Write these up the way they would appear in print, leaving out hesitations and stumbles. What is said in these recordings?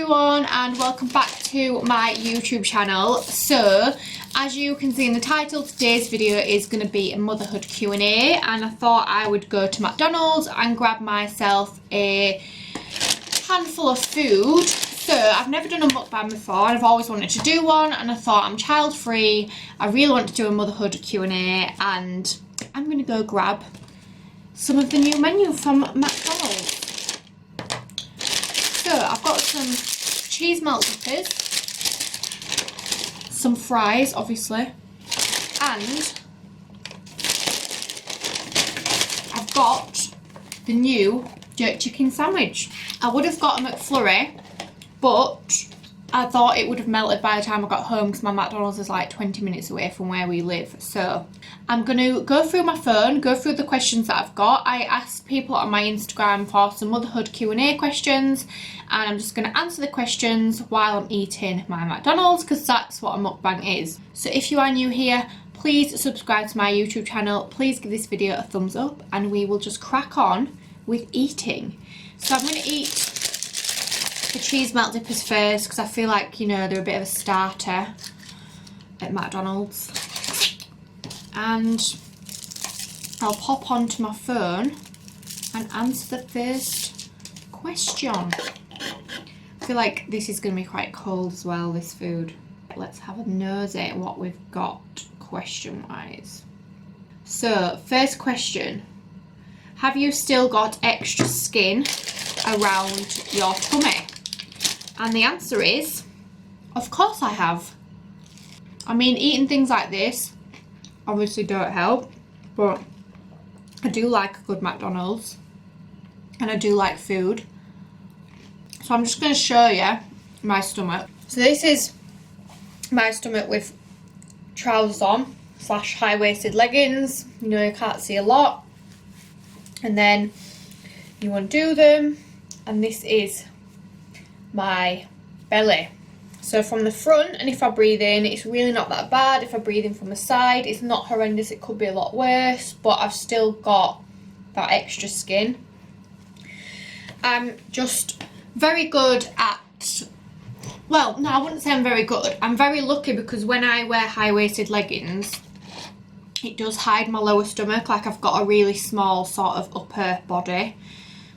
everyone and welcome back to my YouTube channel. So as you can see in the title, today's video is going to be a motherhood Q&A, and I thought I would go to McDonald's and grab myself a handful of food. So I've never done a mukbang before and I've always wanted to do one, and I thought I'm child free, I really want to do a motherhood Q&A, and I'm going to go grab some of the new menu from McDonald's. So I've got some cheese melt dippers, some fries obviously, and I've got the new jerk chicken sandwich. I would have got a McFlurry, but I thought it would have melted by the time I got home because my McDonald's is like 20 minutes away from where we live. So I'm going to go through my phone, go through the questions that I've got. I asked people on my Instagram for some motherhood Q&A questions, and I'm just going to answer the questions while I'm eating my McDonald's because that's what a mukbang is. So if you are new here, please subscribe to my YouTube channel, please give this video a thumbs up, and we will just crack on with eating. So I'm going to eat the cheese melt dippers first because I feel like, you know, they're a bit of a starter at McDonald's. And I'll pop onto my phone and answer the first question. I feel like this is going to be quite cold as well, this food. Let's have a nosy at what we've got question wise. So first question, have you still got extra skin around your tummy? And the answer is, of course I have. I mean, eating things like this obviously don't help, but I do like a good McDonald's and I do like food. So I'm just going to show you my stomach. So this is my stomach with trousers on / high-waisted leggings. You know, you can't see a lot. And then you undo them, and this is my belly. So from the front, and if I breathe in, it's really not that bad. If I breathe in from the side, it's not horrendous. It could be a lot worse, but I've still got that extra skin. I'm just very good at, well, no, I wouldn't say I'm very good. I'm very lucky because when I wear high-waisted leggings, it does hide my lower stomach. Like, I've got a really small sort of upper body,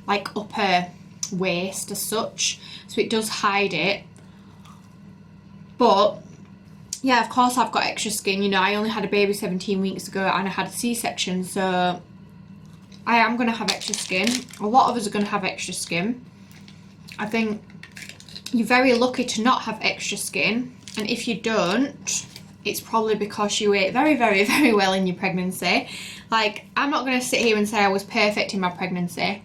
like upper waist as such, so it does hide it. But yeah, of course I've got extra skin. You know, I only had a baby 17 weeks ago and I had a C-section, so I am going to have extra skin. A lot of us are going to have extra skin. I think you're very lucky to not have extra skin, and if you don't, it's probably because you ate very, very, very well in your pregnancy. Like, I'm not going to sit here and say I was perfect in my pregnancy,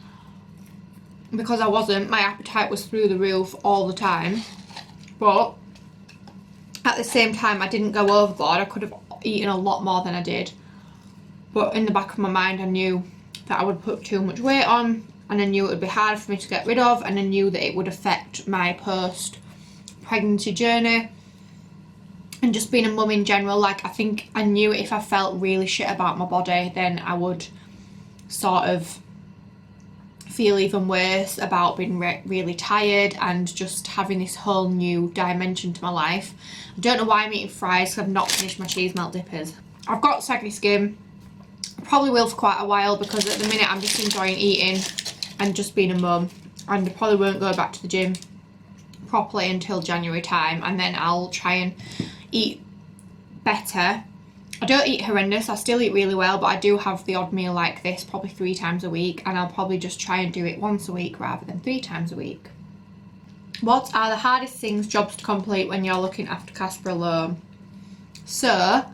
because I wasn't. My appetite was through the roof all the time, but at the same time I didn't go overboard. I could have eaten a lot more than I did, but in the back of my mind I knew that I would put too much weight on, and I knew it would be hard for me to get rid of, and I knew that it would affect my post-pregnancy journey and just being a mum in general. Like, I think I knew if I felt really shit about my body, then I would sort of feel even worse about being really tired and just having this whole new dimension to my life. I don't know why I'm eating fries because I've not finished my cheese melt dippers. I've got saggy skin. I probably will for quite a while because at the minute I'm just enjoying eating and just being a mum, and I probably won't go back to the gym properly until January time, and then I'll try and eat better. I don't eat horrendous, I still eat really well, but I do have the odd meal like this probably 3 times a week, and I'll probably just try and do it once a week rather than 3 times a week. What are the hardest jobs to complete when you're looking after Casper alone? So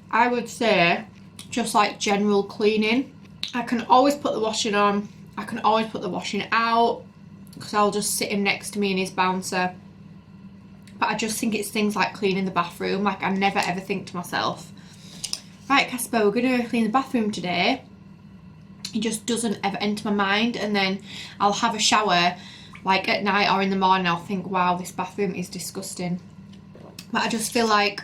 I would say just like general cleaning. I can always put the washing on, I can always put the washing out because I'll just sit him next to me in his bouncer. But I just think it's things like cleaning the bathroom. Like, I never ever think to myself, right, Casper, we're going to clean the bathroom today. It just doesn't ever enter my mind. And then I'll have a shower like at night or in the morning. I'll think, wow, this bathroom is disgusting. But I just feel like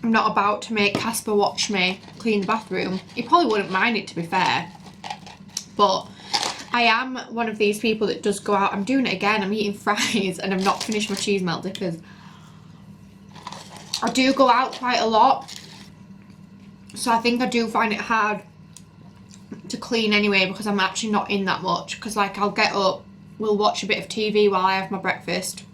I'm not about to make Casper watch me clean the bathroom. He probably wouldn't mind it, to be fair, but I am one of these people that does go out. I'm doing it again. I'm eating fries and I've not finished my cheese melt dippers. I do go out quite a lot, so I think I do find it hard to clean anyway, because I'm actually not in that much. Because like I'll get up, we'll watch a bit of TV while I have my breakfast,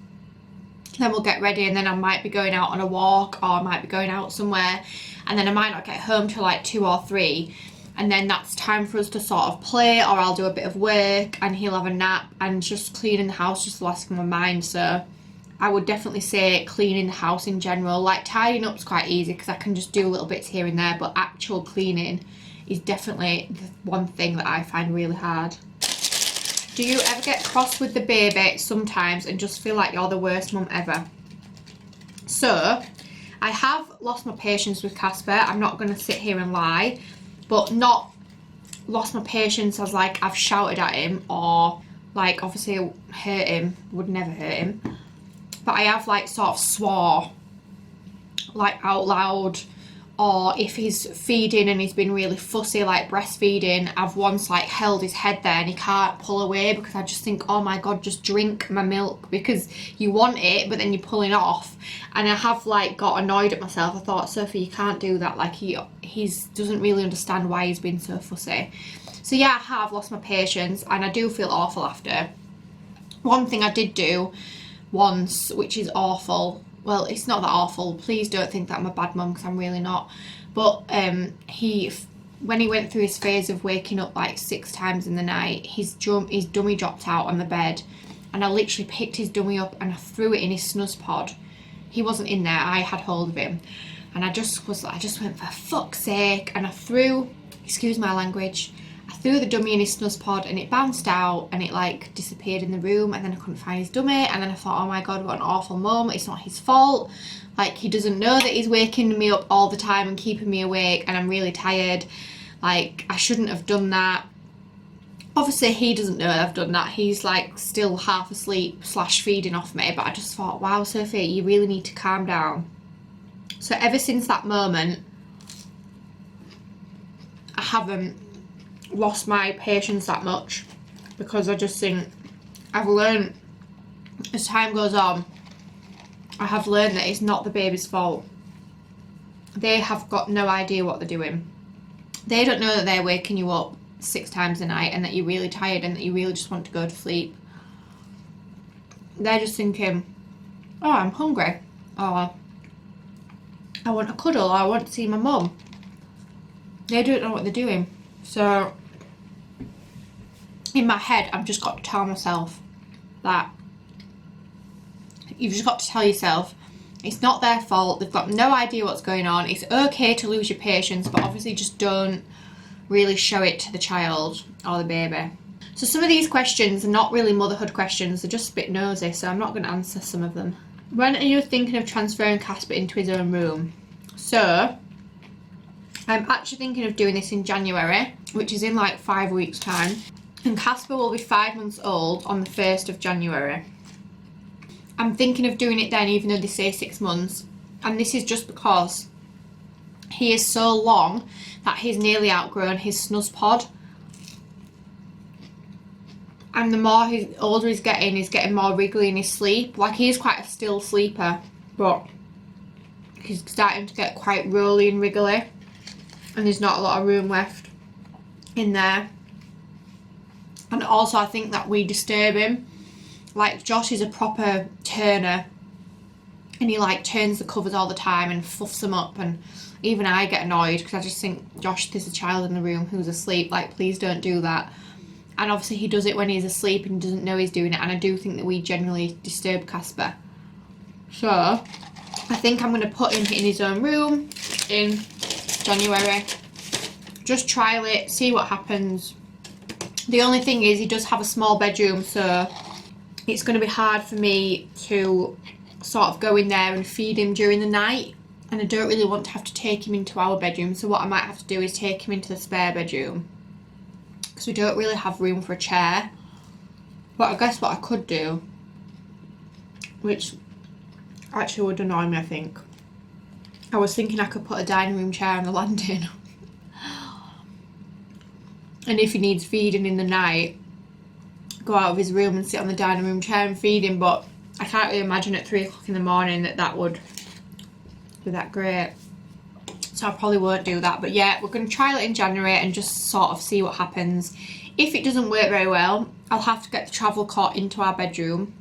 then we'll get ready, and then I might be going out on a walk, or I might be going out somewhere, and then I might not get home till like 2 or 3, and then that's time for us to sort of play, or I'll do a bit of work and he'll have a nap, and just cleaning the house just lost my mind. So I would definitely say cleaning the house in general. Like tidying up's quite easy because I can just do little bits here and there, but actual cleaning is definitely the one thing that I find really hard. Do you ever get cross with the baby sometimes and just feel like you're the worst mum ever? So I have lost my patience with Casper. I'm not going to sit here and lie, but not lost my patience as like I've shouted at him or like obviously hurt him. Would never hurt him. But I have like sort of swore like out loud, or if he's feeding and he's been really fussy like breastfeeding, I've once like held his head there and he can't pull away because I just think, oh my god, just drink my milk, because you want it but then you're pulling off. And I have like got annoyed at myself. I thought, Sophie, you can't do that. Like he doesn't really understand why he's been so fussy. So yeah, I have lost my patience and I do feel awful after. One thing I did do once, which is awful, well, it's not that awful, please don't think that I'm a bad mum, because I'm really not, but when he went through his phase of waking up like 6 times in the night, his dummy dropped out on the bed, and I literally picked his dummy up and I threw it in his snooze pod. He wasn't in there, I had hold of him, and I just went, for fuck's sake, and I threw, excuse my language, I threw the dummy in his snooze pod and it bounced out and it like disappeared in the room, and then I couldn't find his dummy, and then I thought, oh my god, what an awful mum, it's not his fault, like he doesn't know that he's waking me up all the time and keeping me awake and I'm really tired, like I shouldn't have done that. Obviously he doesn't know that I've done that, he's like still half asleep / feeding off me, but I just thought, wow Sophie, you really need to calm down. So ever since that moment I haven't lost my patience that much, because I just think I've learned as time goes on, I have learned that it's not the baby's fault. They have got no idea what they're doing. They don't know that they're waking you up 6 times a night and that you're really tired and that you really just want to go to sleep. They're just thinking, oh, I'm hungry, or I want a cuddle, or I want to see my mum. They don't know what they're doing. So in my head, I've just got to tell myself that you've just got to tell yourself it's not their fault, they've got no idea what's going on, it's okay to lose your patience, but obviously just don't really show it to the child or the baby. So some of these questions are not really motherhood questions, they're just a bit nosy, so I'm not going to answer some of them. When are you thinking of transferring Casper into his own room? So I'm actually thinking of doing this in January, which is in like 5 weeks time. And Casper will be 5 months old on the 1st of January. I'm thinking of doing it then, even though they say 6 months. And this is just because he is so long that he's nearly outgrown his snooze pod. And the more older he's getting more wriggly in his sleep. Like he is quite a still sleeper, but he's starting to get quite rolly and wriggly. And there's not a lot of room left in there. And also I think that we disturb him. Like Josh is a proper turner, and he like turns the covers all the time and fluffs them up, and even I get annoyed because I just think, Josh, there's a child in the room who's asleep, like please don't do that. And obviously he does it when he's asleep and doesn't know he's doing it, and I do think that we generally disturb Casper. So I think I'm going to put him in his own room in January. Just trial it, see what happens. The only thing is he does have a small bedroom, so it's going to be hard for me to sort of go in there and feed him during the night, and I don't really want to have to take him into our bedroom. So what I might have to do is take him into the spare bedroom, because we don't really have room for a chair. But I guess what I could do, which actually would annoy me, I think, I was thinking I could put a dining room chair on the landing. And if he needs feeding in the night, go out of his room and sit on the dining room chair and feed him, but I can't really imagine at 3 o'clock in the morning that would be that great. So I probably won't do that. But yeah, we're going to trial it in January and just sort of see what happens. If it doesn't work very well, I'll have to get the travel cot into our bedroom,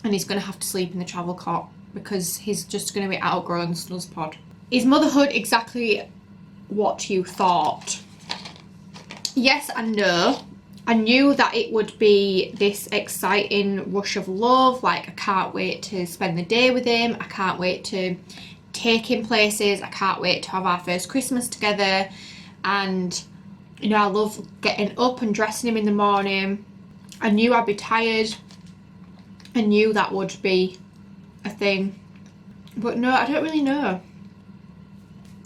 and he's going to have to sleep in the travel cot because he's just going to be outgrown snuzz pod. Is motherhood exactly what you thought? Yes and no. I knew that it would be this exciting rush of love, like I can't wait to spend the day with him, I can't wait to take him places, I can't wait to have our first Christmas together, and you know, I love getting up and dressing him in the morning. I knew I'd be tired, I knew that would be a thing, but no, I don't really know.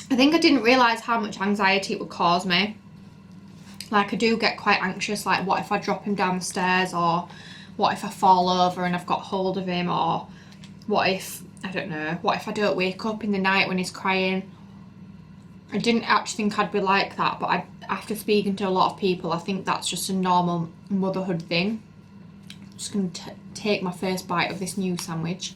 I think I didn't realise how much anxiety it would cause me. Like, I do get quite anxious, like what if I drop him down the stairs, or what if I fall over and I've got hold of him, or what if, I don't know, what if I don't wake up in the night when he's crying. I didn't actually think I'd be like that, but after speaking to a lot of people, I think that's just a normal motherhood thing. I'm just going to take my first bite of this new sandwich.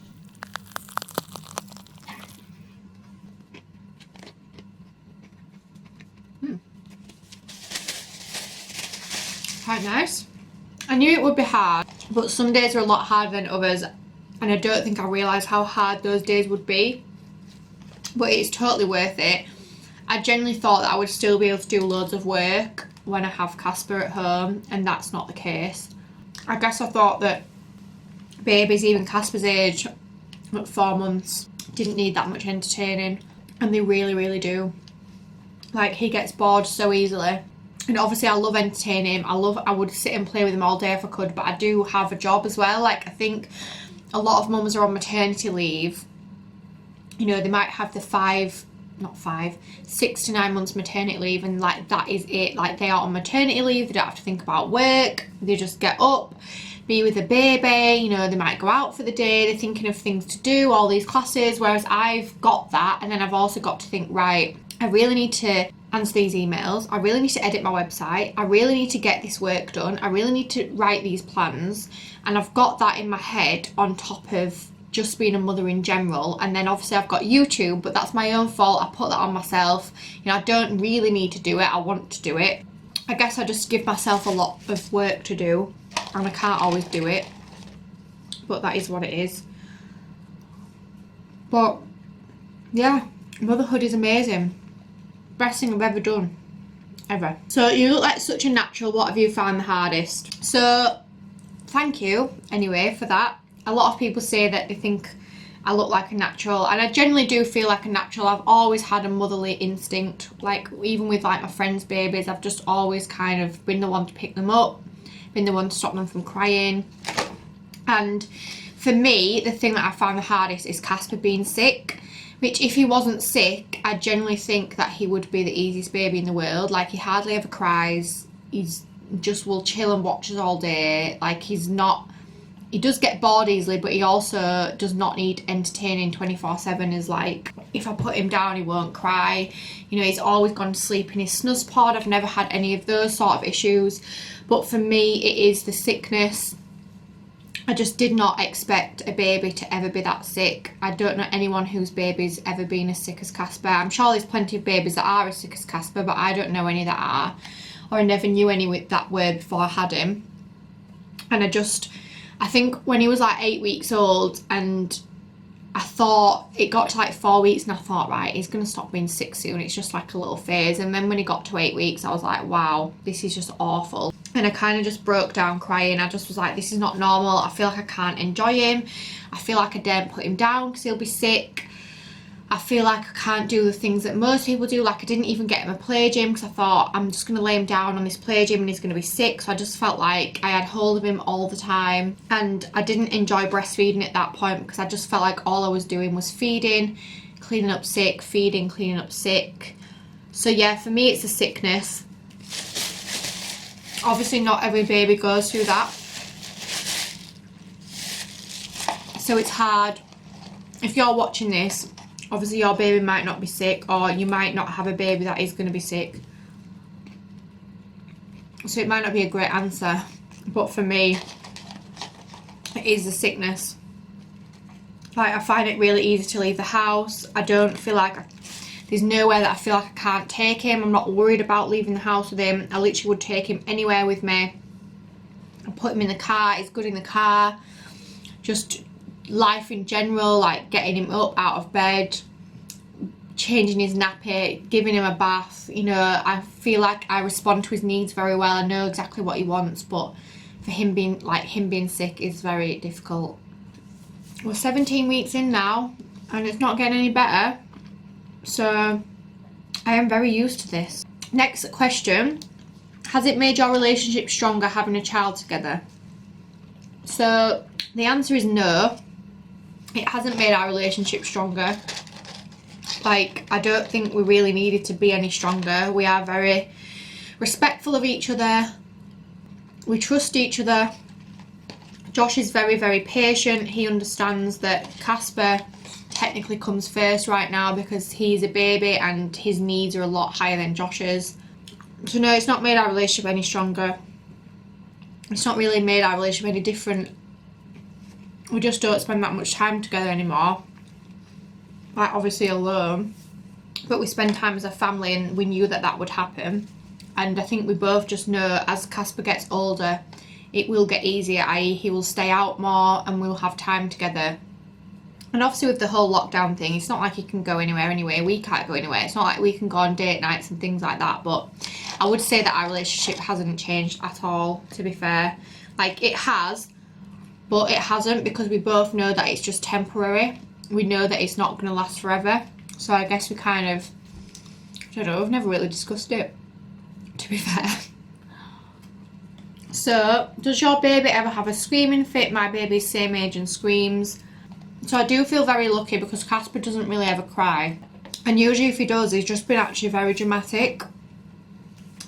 Quite nice. I knew it would be hard, but some days are a lot harder than others, and I don't think I realised how hard those days would be, but it's totally worth it. I genuinely thought that I would still be able to do loads of work when I have Casper at home, and that's not the case. I guess I thought that babies, even Casper's age, at 4 months, didn't need that much entertaining, and they really, really do. Like, he gets bored so easily. And obviously I love entertaining him. I would sit and play with him all day if I could, but I do have a job as well. Like, I think a lot of mums are on maternity leave. You know, they might have the 6 to 9 months maternity leave, and like that is it. Like, they are on maternity leave, they don't have to think about work, they just get up, be with the baby, you know, they might go out for the day, they're thinking of things to do, all these classes, whereas I've got that, and then I've also got to think, right, I really need to answer these emails, I really need to edit my website, I really need to get this work done, I really need to write these plans, and I've got that in my head on top of just being a mother in general. And then obviously I've got YouTube, but that's my own fault, I put that on myself. You know, I don't really need to do it, I want to do it. I guess I just give myself a lot of work to do, and I can't always do it, but that is what it is. But yeah, motherhood is amazing. Best thing I've ever done, ever. So you look like such a natural, what have you found the hardest? So thank you anyway for that. A lot of people say that they think I look like a natural, and I generally do feel like a natural. I've always had a motherly instinct, like even with like my friends' babies, I've just always kind of been the one to pick them up, been the one to stop them from crying. And for me, the thing that I found the hardest is Casper being sick, which if he wasn't sick, I generally think that he would be the easiest baby in the world. Like, he hardly ever cries, he's just will chill and watch us all day. Like, he does get bored easily, but he also does not need entertaining 24/7. Is like, if I put him down, he won't cry. You know, he's always gone to sleep in his snuzz pod. I've never had any of those sort of issues. But for me, it is the sickness. I just did not expect a baby to ever be that sick. I don't know anyone whose baby's ever been as sick as Casper. I'm sure there's plenty of babies that are as sick as Casper, but I don't know any that are. Or I never knew any with that word before I had him. And I think when he was like 8 weeks old, and I thought it got to like 4 weeks, and I thought, right, he's going to stop being sick soon. It's just like a little phase. And then when he got to 8 weeks, I was like, wow, this is just awful. And I kind of just broke down crying. I just was like, this is not normal. I feel like I can't enjoy him. I feel like I daren't put him down because he'll be sick. I feel like I can't do the things that most people do. Like, I didn't even get him a play gym because I thought, I'm just going to lay him down on this play gym and he's going to be sick. So I just felt like I had hold of him all the time. And I didn't enjoy breastfeeding at that point because I just felt like all I was doing was feeding, cleaning up sick, feeding, cleaning up sick. So yeah, for me, it's a sickness. Obviously, not every baby goes through that. So it's hard. If you're watching this, obviously your baby might not be sick, or you might not have a baby that is going to be sick. So it might not be a great answer. but for me, it is the sickness. Like, I find it really easy to leave the house. I don't feel like there's nowhere that I feel like I can't take him. I'm not worried about leaving the house with him. I literally would take him anywhere with me. I put him in the car. He's good in the car. Just life in general, like getting him up out of bed, changing his nappy, giving him a bath. You know, I feel like I respond to his needs very well. I know exactly what he wants, but for him being sick is very difficult. We're 17 weeks in now and it's not getting any better, so I am very used to this. Next question: has it made your relationship stronger having a child together? So the answer is no. It hasn't made our relationship stronger. Like, I don't think we really needed to be any stronger. We are very respectful of each other. We trust each other. Josh is very, very patient. He understands that Casper technically comes first right now because he's a baby and his needs are a lot higher than Josh's. So no, it's not made our relationship any stronger. It's not really made our relationship any different. We just don't spend that much time together anymore. Like, obviously alone, but we spend time as a family, and we knew that that would happen. And I think we both just know as Casper gets older, it will get easier, i.e. he will stay out more and we'll have time together. And obviously with the whole lockdown thing, it's not like he can go anywhere anyway. We can't go anywhere. It's not like we can go on date nights and things like that. But I would say that our relationship hasn't changed at all, to be fair. Like, it has, but it hasn't, because we both know that it's just temporary. We know that it's not going to last forever. So I guess we kind of, I don't know, we've never really discussed it, to be fair. So, does your baby ever have a screaming fit? My baby's same age and screams. So I do feel very lucky because Casper doesn't really ever cry. And usually if he does, he's just been actually very dramatic.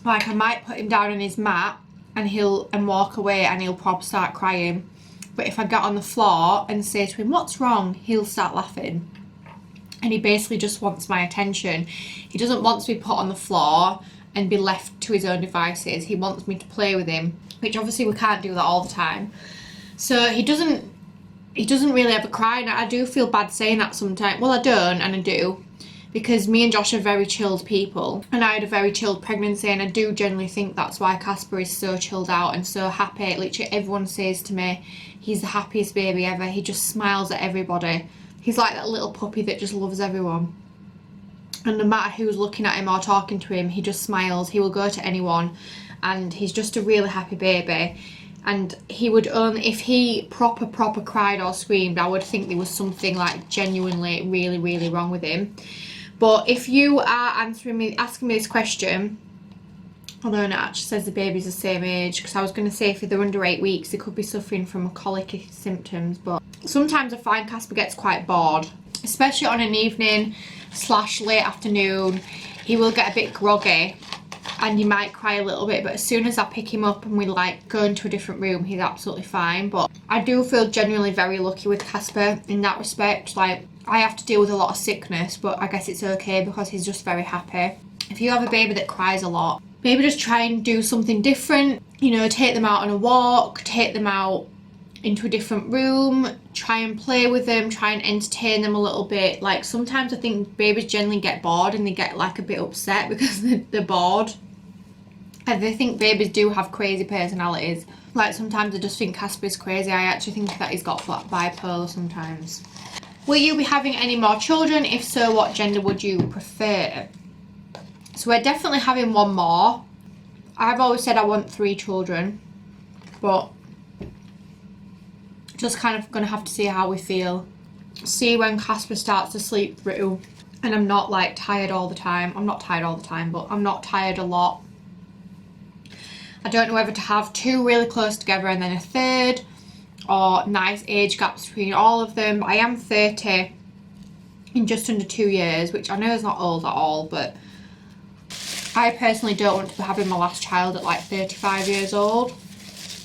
Like, I might put him down on his mat and walk away and he'll probably start crying. But if I get on the floor and say to him, "What's wrong?" he'll start laughing. And he basically just wants my attention. He doesn't want to be put on the floor and be left to his own devices. He wants me to play with him, which obviously we can't do that all the time. So he doesn't really ever cry, and I do feel bad saying that sometimes. Well, I don't, and I do, because me and Josh are very chilled people, and I had a very chilled pregnancy, and I do generally think that's why Casper is so chilled out and so happy. Literally everyone says to me he's the happiest baby ever. He just smiles at everybody. He's like that little puppy that just loves everyone. And no matter who's looking at him or talking to him, he just smiles. He will go to anyone, and he's just a really happy baby. And he would only, if he proper cried or screamed, I would think there was something like genuinely really wrong with him. But if you are asking me this question, although it actually says the baby's the same age, because I was going to say if they're under 8 weeks, they could be suffering from colicky symptoms. But sometimes I find Casper gets quite bored, especially on an evening / late afternoon. He will get a bit groggy and he might cry a little bit, but as soon as I pick him up and we like go into a different room, he's absolutely fine. But I do feel genuinely very lucky with Casper in that respect. Like, I have to deal with a lot of sickness, but I guess it's okay because he's just very happy. If you have a baby that cries a lot, maybe just try and do something different. You know, take them out on a walk, take them out into a different room, try and play with them, try and entertain them a little bit. Like, sometimes I think babies generally get bored and they get like a bit upset because they're bored. And they think babies do have crazy personalities. Like, sometimes I just think Casper's crazy. I actually think that he's got bipolar sometimes. Will you be having any more children? If so, what gender would you prefer? So we're definitely having one more. I've always said I want 3 children, but just kind of gonna have to see how we feel. See when Casper starts to sleep through and I'm not like tired all the time. I'm not tired all the time, but I'm not tired a lot. I don't know whether to have 2 really close together and then a third, or nice age gaps between all of them. I am 30 in just under 2 years, which I know is not old at all, but I personally don't want to be having my last child at like 35 years old.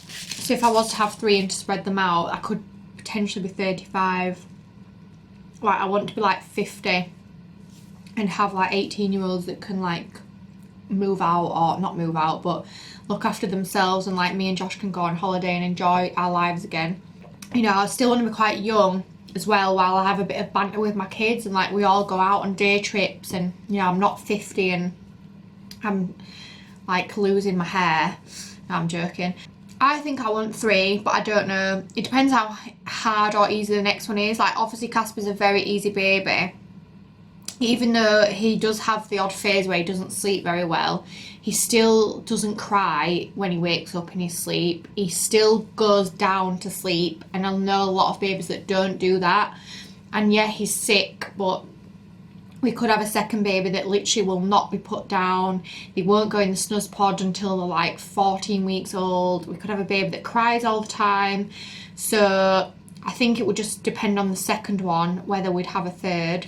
So if I was to have 3 and to spread them out, I could potentially be 35. Like, I want to be like 50 and have like 18-year-olds that can like move out, or not move out, but look after themselves, and like me and Josh can go on holiday and enjoy our lives again. You know, I still want to be quite young as well, while I have a bit of banter with my kids, and like we all go out on day trips, and you know, I'm not 50 and I'm like losing my hair. No, I'm joking. I think I want 3, but I don't know. It depends how hard or easy the next one is. Like obviously Casper's a very easy baby. Even though he does have the odd phase where he doesn't sleep very well, he still doesn't cry when he wakes up in his sleep. He still goes down to sleep, and I know a lot of babies that don't do that. And yeah, he's sick, but we could have a second baby that literally will not be put down. They won't go in the snooze pod until they're like 14 weeks old. We could have a baby that cries all the time. So I think it would just depend on the second one whether we'd have a third.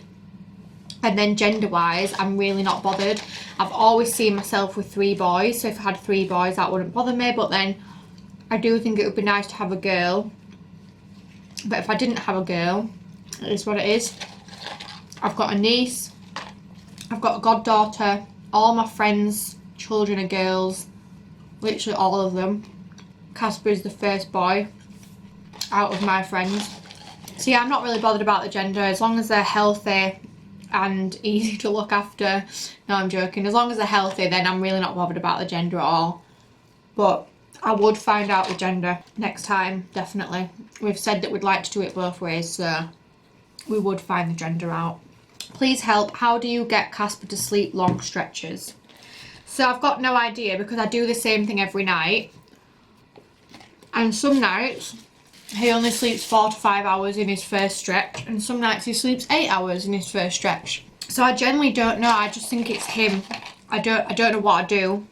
And then gender wise, I'm really not bothered. I've always seen myself with 3 boys, so if I had 3 boys that wouldn't bother me, but then I do think it would be nice to have a girl. But if I didn't have a girl, it is what it is. I've got a niece, I've got a goddaughter, all my friends' children are girls, literally all of them. Casper is the first boy out of my friends. So yeah, I'm not really bothered about the gender, as long as they're healthy and easy to look after. No, I'm joking. As long as they're healthy, then I'm really not bothered about the gender at all. But I would find out the gender next time, definitely. We've said that we'd like to do it both ways, so we would find the gender out. Please help. How do you get Casper to sleep long stretches? So I've got no idea, because I do the same thing every night. And some nights he only sleeps 4 to 5 hours in his first stretch, and some nights he sleeps 8 hours in his first stretch. So I generally don't know. I just think it's him. I don't know what I do.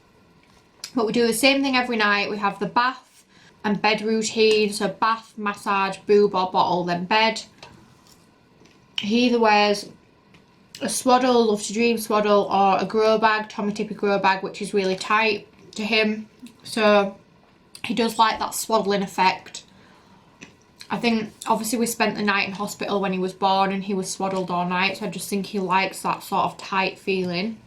But we do the same thing every night. We have the bath and bed routine. So bath, massage, boob or bottle, then bed. He either wears a swaddle, Love to Dream swaddle, or a grow bag, Tommy Tippy grow bag, which is really tight to him. So he does like that swaddling effect. I think obviously we spent the night in hospital when he was born and he was swaddled all night, so I just think he likes that sort of tight feeling.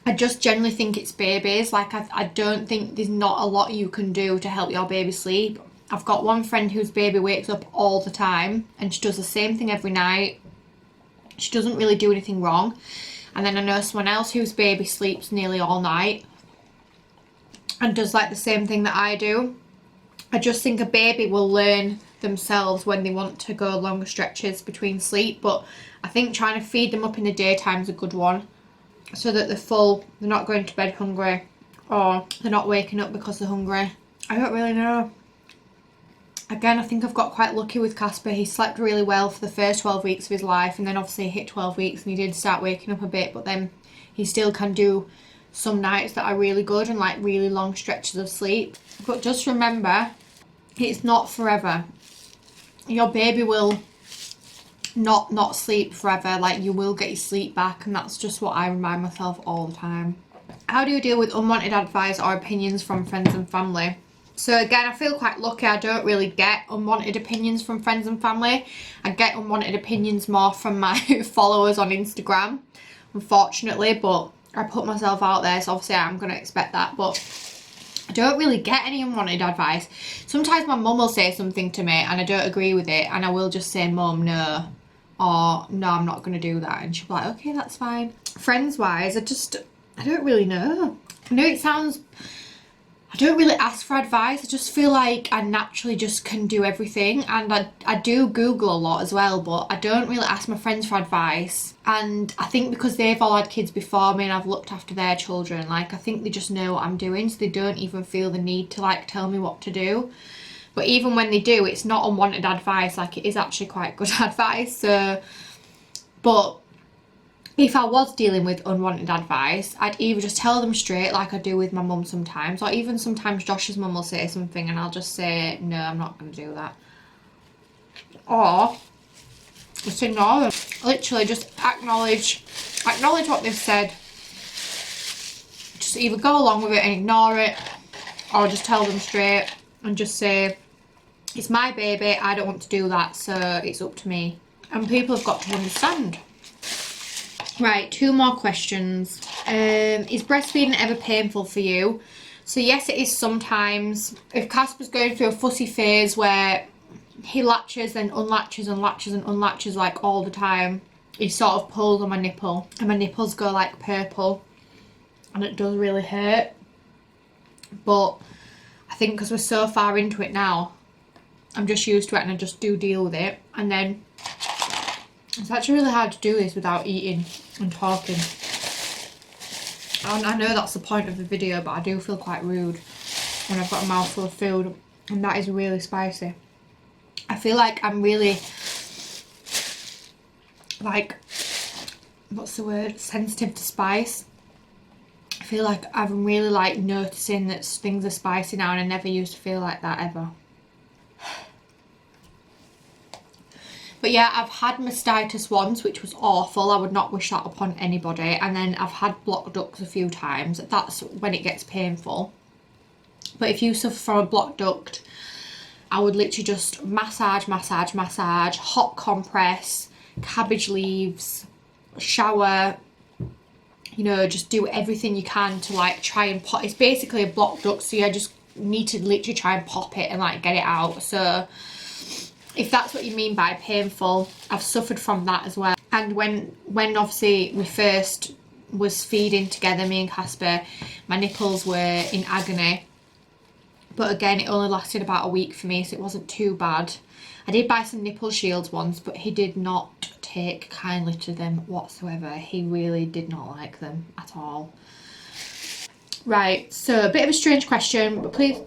I just generally think it's babies. Like I don't think there's not a lot you can do to help your baby sleep. I've got one friend whose baby wakes up all the time and she does the same thing every night. She doesn't really do anything wrong. And then I know someone else whose baby sleeps nearly all night and does like the same thing that I do. I just think a baby will learn themselves when they want to go longer stretches between sleep, but I think trying to feed them up in the daytime is a good one, so that they're full, they're not going to bed hungry, or they're not waking up because they're hungry. I don't really know. Again, I think I've got quite lucky with Casper. He slept really well for the first 12 weeks of his life, and then obviously he hit 12 weeks and he did start waking up a bit, but then he still can do some nights that are really good and like really long stretches of sleep. But just remember, it's not forever. Your baby will not sleep forever. Like, you will get your sleep back, and that's just what I remind myself all the time. How do you deal with unwanted advice or opinions from friends and family? So again, I feel quite lucky. I don't really get unwanted opinions from friends and family. I get unwanted opinions more from my followers on Instagram, unfortunately, but I put myself out there, so obviously I'm going to expect that, but I don't really get any unwanted advice. Sometimes my mum will say something to me and I don't agree with it, and I will just say, Mum, no, or no, I'm not going to do that, and she'll be like, okay, that's fine. Friends wise, I don't really know. I know it sounds, I don't really ask for advice. I just feel like I naturally just can do everything, and I do Google a lot as well, but I don't really ask my friends for advice. And I think because they've all had kids before me and I've looked after their children, like I think they just know what I'm doing, so they don't even feel the need to like tell me what to do. But even when they do, it's not unwanted advice, like it is actually quite good advice. So, but if I was dealing with unwanted advice, I'd either just tell them straight like I do with my mum sometimes, or even sometimes Josh's mum will say something and I'll just say, no, I'm not going to do that. Or just ignore them. Literally just acknowledge what they've said. Just either go along with it and ignore it, or just tell them straight and just say, it's my baby, I don't want to do that, so it's up to me. And people have got to understand. Right, 2 more questions. Is breastfeeding ever painful for you? So yes, it is sometimes. If Casper's going through a fussy phase where he latches and unlatches and latches and unlatches like all the time, he sort of pulls on my nipple and my nipples go like purple and it does really hurt. But I think because we're so far into it now, I'm just used to it and I just do deal with it. And then it's actually really hard to do this without eating and talking. And I know that's the point of the video, but I do feel quite rude when I've got a mouthful of food and that is really spicy. I feel like I'm really, like, what's the word, sensitive to spice. I feel like I'm really like noticing that things are spicy now, and I never used to feel like that ever. But yeah, I've had mastitis once, which was awful. I would not wish that upon anybody. And then I've had blocked ducts a few times. That's when it gets painful. But if you suffer from a blocked duct, I would literally just massage, massage, massage, hot compress, cabbage leaves, shower, you know, just do everything you can to like try and pop. It's basically a blocked duct, so you just need to literally try and pop it and like get it out. So if that's what you mean by painful, I've suffered from that as well. And when obviously we first was feeding together, me and Casper, my nipples were in agony. But again, it only lasted about a week for me, so it wasn't too bad. I did buy some nipple shields once, but he did not take kindly to them whatsoever. He really did not like them at all. Right, so a bit of a strange question, but please,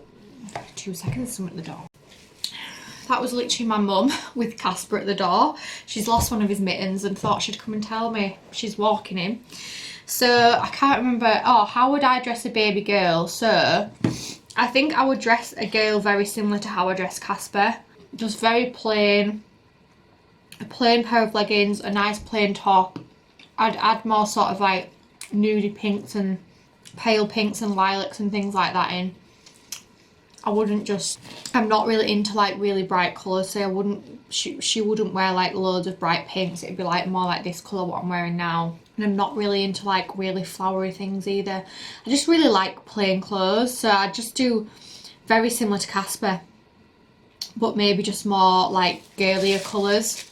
2 seconds, someone at the door. That was literally my mum with Casper at the door. She's lost one of his mittens and thought she'd come and tell me she's walking him. So I can't remember, how would I dress a baby girl? So I think I would dress a girl very similar to how I dress Casper. Just very plain. A plain pair of leggings, a nice plain top. I'd add more sort of like nudie pinks and pale pinks and lilacs and things like that in. I wouldn't just, I'm not really into like really bright colours, so I wouldn't, she wouldn't wear like loads of bright pinks. It'd be like more like this colour what I'm wearing now. And I'm not really into like really flowery things either. I just really like plain clothes, so I just do very similar to Casper, but maybe just more like girlier colours.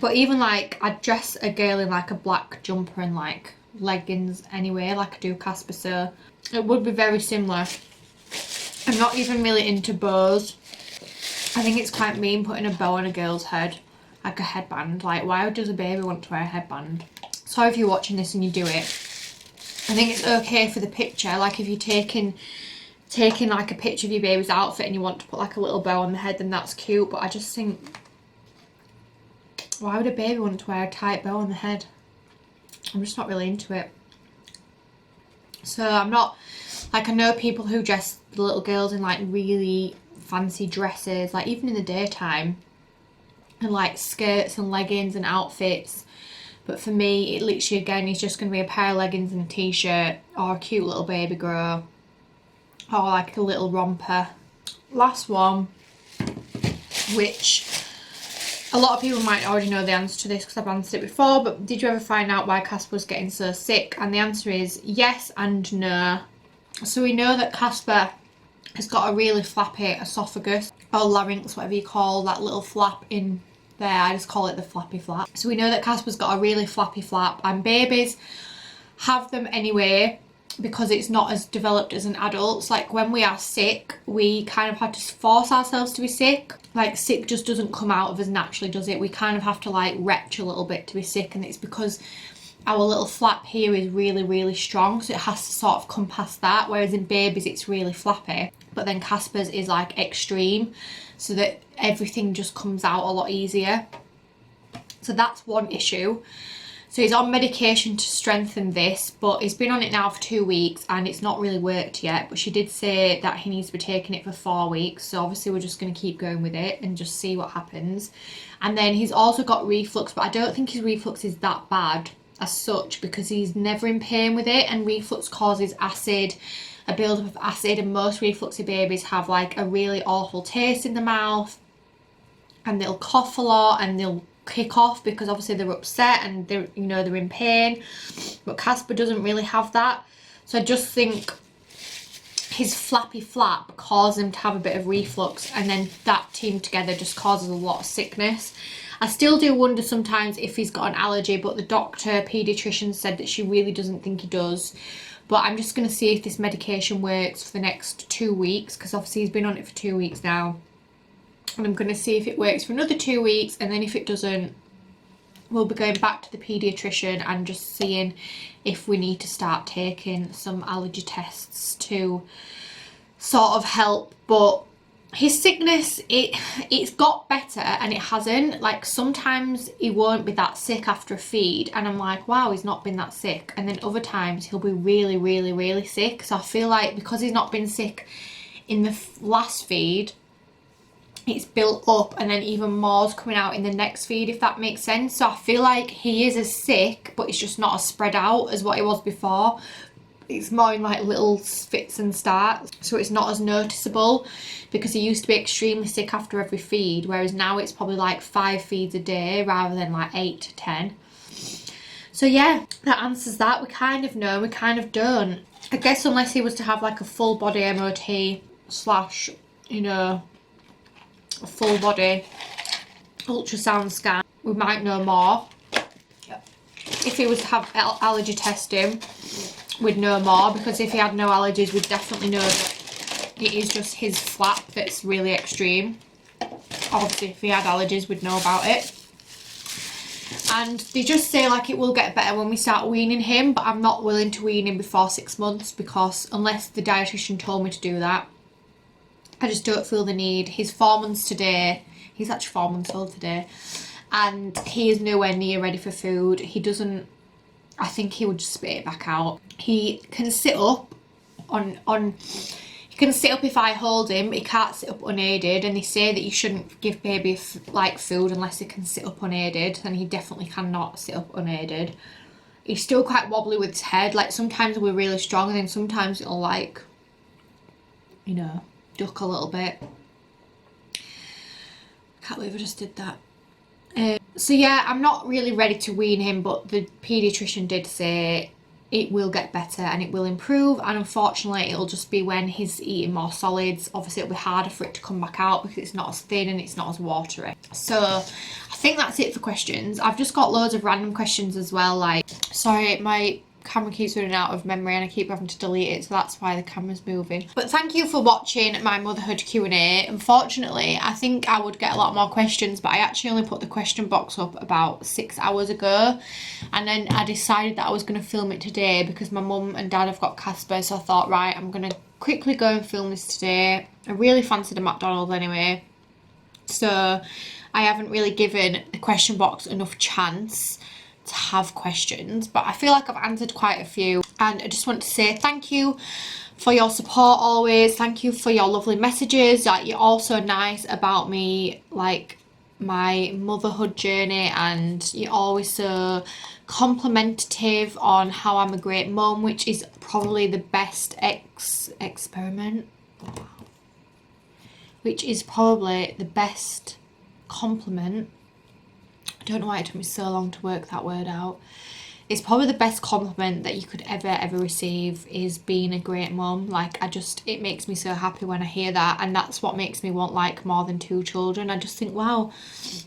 But even like I'd dress a girl in like a black jumper and like leggings anyway, like I do Casper, so it would be very similar. I'm not even really into bows. I think it's quite mean putting a bow on a girl's head, like a headband. Like, why does a baby want to wear a headband? Sorry if you're watching this and you do it. I think it's okay for the picture, like if you're taking like a picture of your baby's outfit and you want to put like a little bow on the head, then that's cute. But I just think, why would a baby want to wear a tight bow on the head? I'm just not really into it. So I'm not, like, I know people who dress the little girls in like really fancy dresses, like even in the daytime, and like skirts and leggings and outfits. But for me, it literally again is just going to be a pair of leggings and a t-shirt, or a cute little baby girl, or like a little romper. Last one, which a lot of people might already know the answer to this because I've answered it before, but did you ever find out why Casper was getting so sick? And the answer is yes and no. So we know that Casper has got a really flappy esophagus, or larynx, whatever you call that little flap in there. I just call it the flappy flap. So we know that Casper's got a really flappy flap, and babies have them anyway because it's not as developed as an adult. Like when we are sick, we kind of have to force ourselves to be sick. Like sick just doesn't come out of us naturally, does it? We kind of have to like retch a little bit to be sick, and it's because our little flap here is really, really strong, so it has to sort of come past that, whereas in babies it's really flappy. But then Casper's is like extreme, so that everything just comes out a lot easier. So that's one issue. So he's on medication to strengthen this, but he's been on it now for 2 weeks and it's not really worked yet. But she did say that he needs to be taking it for 4 weeks. So obviously we're just going to keep going with it and just see what happens. And then he's also got reflux, but I don't think his reflux is that bad as such because he's never in pain with it, and reflux causes acid, a build-up of acid, and most refluxy babies have like a really awful taste in the mouth, and they'll cough a lot and they'll kick off because obviously they're upset and they're, you know, they're in pain. But Casper doesn't really have that. So I just think his flappy flap causes him to have a bit of reflux, and then that team together just causes a lot of sickness. I still do wonder sometimes if he's got an allergy, but the doctor, paediatrician, said that she really doesn't think he does. But I'm just going to see if this medication works for the next 2 weeks, because obviously he's been on it for 2 weeks now. And I'm going to see if it works for another 2 weeks, and then if it doesn't, we'll be going back to the paediatrician and just seeing if we need to start taking some allergy tests to sort of help. But his sickness, it's got better and it hasn't. Like sometimes he won't be that sick after a feed and I'm like, wow, he's not been that sick. And then other times he'll be really, really, really sick. So I feel like because he's not been sick in the last feed, it's built up, and then even more's coming out in the next feed, if that makes sense. So I feel like he is as sick, but it's just not as spread out as what it was before. It's more in like little fits and starts, so it's not as noticeable, because he used to be extremely sick after every feed, whereas now it's probably like 5 feeds a day rather than like 8 to 10. So yeah, that answers that. We kind of know, we kind of don't. I guess unless he was to have like a full body MOT slash, you know, a full body ultrasound scan, we might know more. If he was to have allergy testing, we'd know more, because if he had no allergies, we'd definitely know that it is just his flap that's really extreme. Obviously if he had allergies, we'd know about it. And they just say like it will get better when we start weaning him, but I'm not willing to wean him before 6 months, because unless the dietitian told me to do that, I just don't feel the need. He's 4 months today. He's actually 4 months old today. And he is nowhere near ready for food. He doesn't, I think he would just spit it back out. He can sit up he can sit up if I hold him. He can't sit up unaided. And they say that you shouldn't give baby like food unless he can sit up unaided. And he definitely cannot sit up unaided. He's still quite wobbly with his head. Like sometimes we're really strong and then sometimes it'll like, you know, duck a little bit. Can't believe I just did that. So yeah, I'm not really ready to wean him, but the paediatrician did say it will get better and it will improve, and unfortunately it'll just be when he's eating more solids. Obviously it'll be harder for it to come back out because it's not as thin and it's not as watery. So I think that's it for questions. I've just got loads of random questions as well, like, sorry, my camera keeps running out of memory and I keep having to delete it, so that's why the camera's moving. But thank you for watching my motherhood Q&A. Unfortunately, I think I would get a lot more questions, but I actually only put the question box up about 6 hours ago, and then I decided that I was going to film it today because my mum and dad have got Casper, so I thought, right, I'm going to quickly go and film this today. I really fancied a McDonald anyway, so I haven't really given the question box enough chance to have questions, but I feel like I've answered quite a few, and I just want to say thank you for your support always. Thank you for your lovely messages. Like, you're all so nice about me, like my motherhood journey, and you're always so complimentative on how I'm a great mum, which is probably the best experiment, which is probably the best compliment. I don't know why it took me so long to work that word out. It's probably the best compliment that you could ever receive, is being a great mum. Like, it makes me so happy when I hear that, and that's what makes me want like more than 2 children. I just think, wow,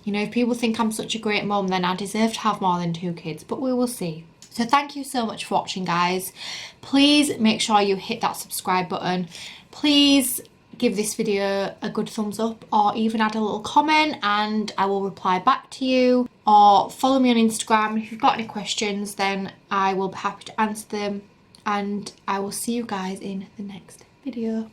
you know, if people think I'm such a great mum, then I deserve to have more than 2 kids, but we will see. So thank you so much for watching, guys. Please make sure you hit that subscribe button. Please give this video a good thumbs up, or even add a little comment and I will reply back to you, or follow me on Instagram. If you've got any questions, then I will be happy to answer them, and I will see you guys in the next video.